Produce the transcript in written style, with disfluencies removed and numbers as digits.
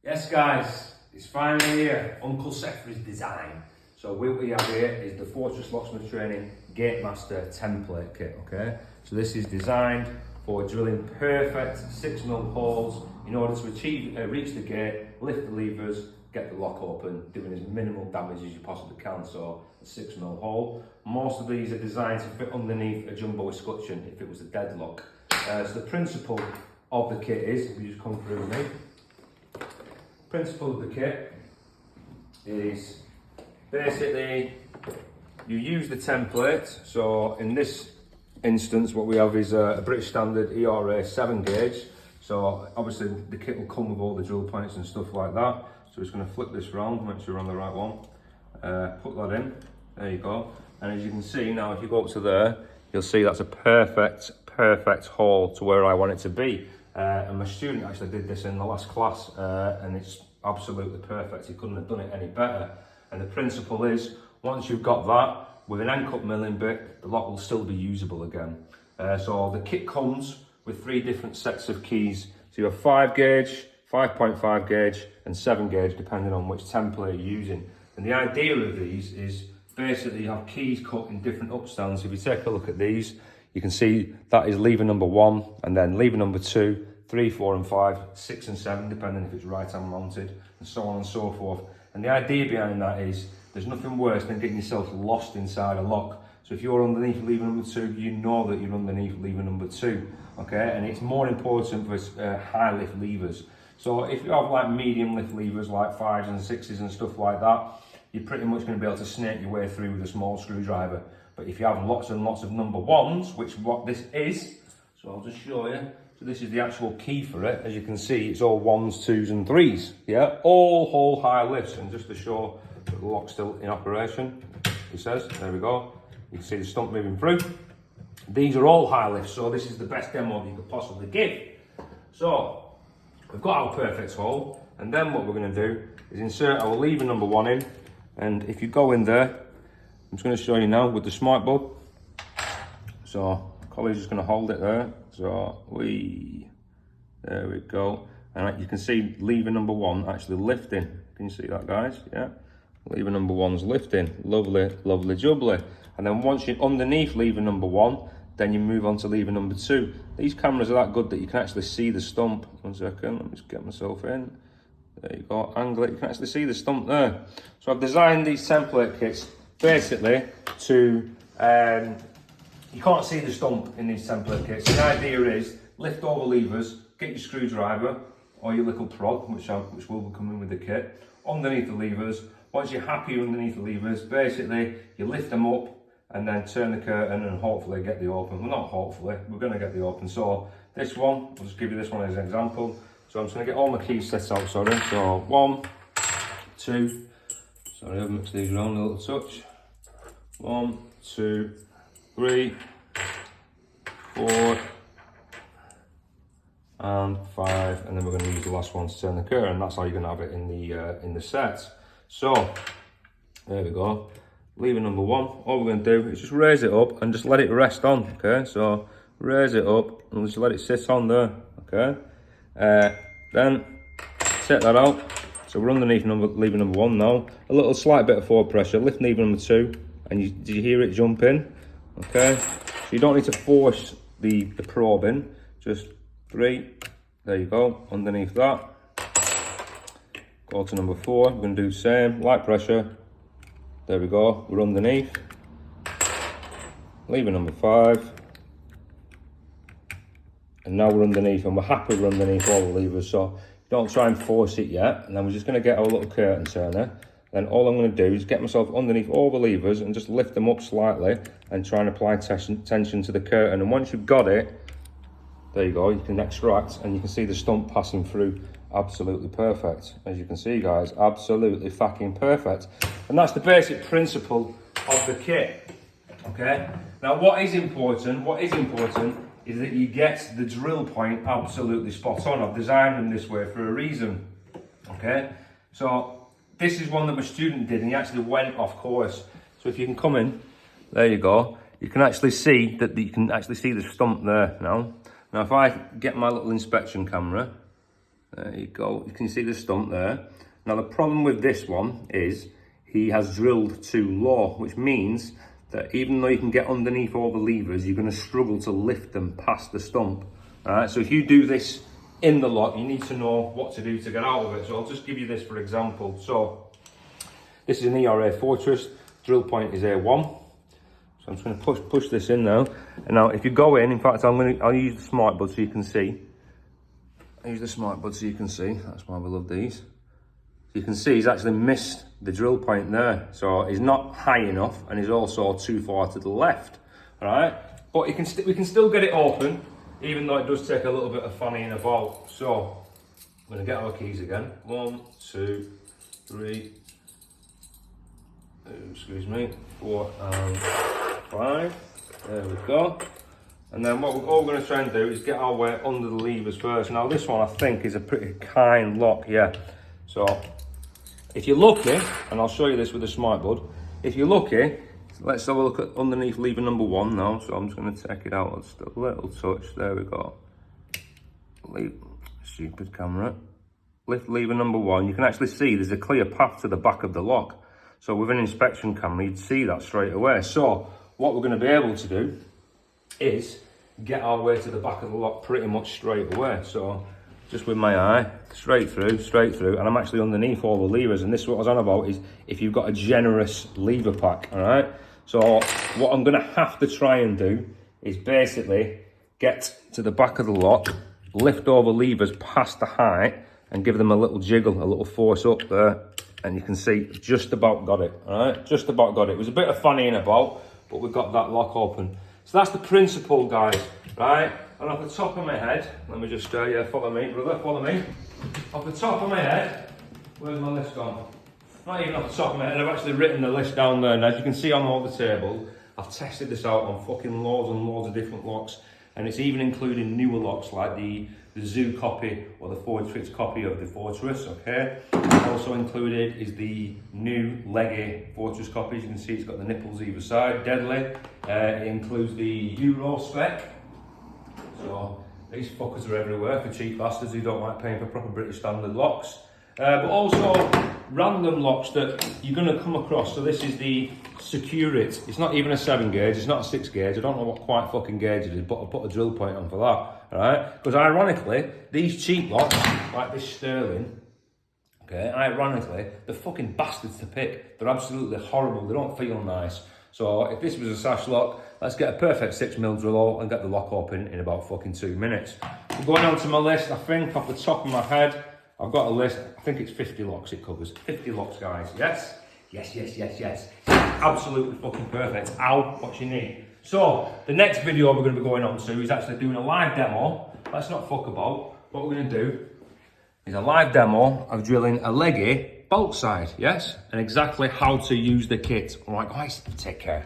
Yes guys, it's finally here, Uncle Seth's design. So what we have here is the Fortress Locksmith Training Gatemaster template kit, okay? So this is designed for drilling perfect 6mm holes in order to reach the gate, lift the levers, get the lock open, doing as minimal damage as you possibly can. So a 6mm hole. Most of these are designed to fit underneath a jumbo escutcheon if it was a deadlock. So the principle of the kit is, if you just come through with me, principle of the kit is basically you use the template. So in this instance what we have is a British Standard ERA 7 gauge. So obviously the kit will come with all the drill points and stuff like that. So it's going to flip this round, make sure we're on the right one. Put that in, there you go. And as you can see now, if you go up to there, you'll see that's a perfect hole to where I want it to be. And my student actually did this in the last class and it's absolutely perfect. He couldn't have done it any better. And the principle is, once you've got that, with an end cut milling bit, the lock will still be usable again. So the kit comes with 3 different sets of keys. So you have 5 gauge, 5.5 gauge and 7 gauge depending on which template you're using. And the idea of these is basically you have keys cut in different upstands. If you take a look at these, you can see that is lever number 1 and then lever number 2, 3, 4 and 5, 6 and 7 depending if it's right hand mounted and so on and so forth. And the idea behind that is there's nothing worse than getting yourself lost inside a lock. So if you're underneath lever number 2, you know that you're underneath lever number 2, okay? And it's more important for high lift levers. So if you have like medium lift levers like 5s and 6s and stuff like that, you're pretty much going to be able to snake your way through with a small screwdriver. But if you have lots and lots of number 1s, which what this is, so I'll just show you. So this is the actual key for it. As you can see, it's all 1s, 2s and 3s, yeah? All whole high lifts. And just to show that the lock's still in operation, it says, there we go. You can see the stump moving through. These are all high lifts, so this is the best demo that you could possibly give. So, we've got our perfect hole, and then what we're going to do is insert our lever number 1 in, and if you go in there, I'm just going to show you now with the smart bulb. So, colleague's just going to hold it there. So, there we go. And you can see lever number 1 actually lifting. Can you see that, guys? Yeah. Lever number 1's lifting. Lovely, lovely jubbly. And then once you're underneath lever number 1, then you move on to lever number 2. These cameras are that good that you can actually see the stump. 1 second, let me just get myself in. There you go, angle it, you can actually see the stump there. So I've designed these template kits basically to, you can't see the stump in these template kits. The idea is, lift all the levers, get your screwdriver or your little prod, which will be coming with the kit, underneath the levers. Once you're happy underneath the levers, basically you lift them up and then turn the curtain and hopefully get the open. Well, not hopefully, we're going to get the open. So this one, I'll just give you this one as an example. So I'm just going to get all my keys set out, sorry. So 1, 2, sorry, I've mixed these around a little touch. 1, 2, 3, 4, and 5, and then we're going to use the last one to turn the curtain. That's how you're going to have it in the set. So there we go. Lever number 1. All we're going to do is just raise it up and just let it rest on. Okay, so raise it up and just let it sit on there. Okay, then set that out. So we're underneath lever number 1 now. A little slight bit of forward pressure. Lift lever number 2, and did you hear it jump in? Okay, so you don't need to force the probe in. Just 3. There you go. Underneath that. Go to number 4. We're going to do the same. Light pressure. There we go, we're underneath. Lever number 5. And now we're underneath, and we're happy we're underneath all the levers, so don't try and force it yet. And then we're just going to get our little curtain turner. Then all I'm going to do is get myself underneath all the levers and just lift them up slightly and try and apply tension to the curtain. And once you've got it, there you go, you can extract and you can see the stump passing through. Absolutely perfect. As you can see, guys, absolutely fucking perfect. And that's the basic principle of the kit. Okay. Now, what is important is that you get the drill point absolutely spot on. I've designed them this way for a reason. Okay. So this is one that my student did, and he actually went off course. So if you can come in, there you go. You can actually see that the stump there now. Now, if I get my little inspection camera, There you go. You can see the stump there. Now the problem with this one is he has drilled too low, which means that even though you can get underneath all the levers, you're going to struggle to lift them past the stump. All right, so if you do this in the lock, you need to know what to do to get out of it. So I'll just give you this for example. So this is an ERA Fortress, drill point is A1. So I'm just going to push this in now. And now if you go in fact I'll use the smart bud so you can see. I'll use the smart bud so you can see. That's why we love these. You can see he's actually missed the drill point there. So he's not high enough and he's also too far to the left. All right, but we can still get it open, even though it does take a little bit of fannying about. So I'm going to get our keys again. 1, 2, 3, excuse me, 4 and 5. There we go. And then all we're going to try and do is get our way under the levers first. Now this one I think is a pretty kind lock, yeah. So if you're lucky, and I'll show you this with the smart bud, if you're lucky, let's have a look at underneath lever number 1 now. So I'm just going to take it out just a little touch. There we go. Stupid camera. Lift lever number 1. You can actually see there's a clear path to the back of the lock. So with an inspection camera, you'd see that straight away. So what we're going to be able to do is get our way to the back of the lock pretty much straight away. So just with my eye, straight through, and I'm actually underneath all the levers. And this is what I was on about, is if you've got a generous lever pack, all right? So what I'm gonna have to try and do is basically get to the back of the lock, lift all the levers past the height, and give them a little jiggle, a little force up there. And you can see, just about got it, all right? Just about got it. It was a bit of fannying about, but we got that lock open. So that's the principle, guys, right? And off the top of my head, let me just, yeah, follow me, brother, follow me. Off the top of my head, where's my list gone? Not even off the top of my head, I've actually written the list down there. And as you can see on all the table, I've tested this out on fucking loads and loads of different locks. And it's even including newer locks like the Zoo copy or the Fortress copy of the Fortress, okay? Also included is the new Leggy Fortress copy. As you can see, it's got the nipples either side, deadly. It includes the Euro spec. So these fuckers are everywhere for cheap bastards who don't like paying for proper British standard locks. But also random locks that you're going to come across. So this is the Security. It's not even a 7 gauge, it's not a 6 gauge. I don't know what quite fucking gauge it is, but I'll put a drill point on for that, alright? Because ironically, these cheap locks, like this Sterling, okay, ironically, they're fucking bastards to pick. They're absolutely horrible, they don't feel nice. So if this was a sash lock, let's get a perfect 6mm drill hole and get the lock open in about fucking 2 minutes. We're going on to my list. I think off the top of my head, I've got a list. I think it's 50 locks it covers. 50 locks, guys. Yes? Yes. Absolutely fucking perfect. Ow, what you need. So, the next video we're going to be going on to is actually doing a live demo. Let's not fuck about. What we're going to do is a live demo of drilling a Leggy bolt side, yes? And exactly how to use the kit. All right, guys, take care.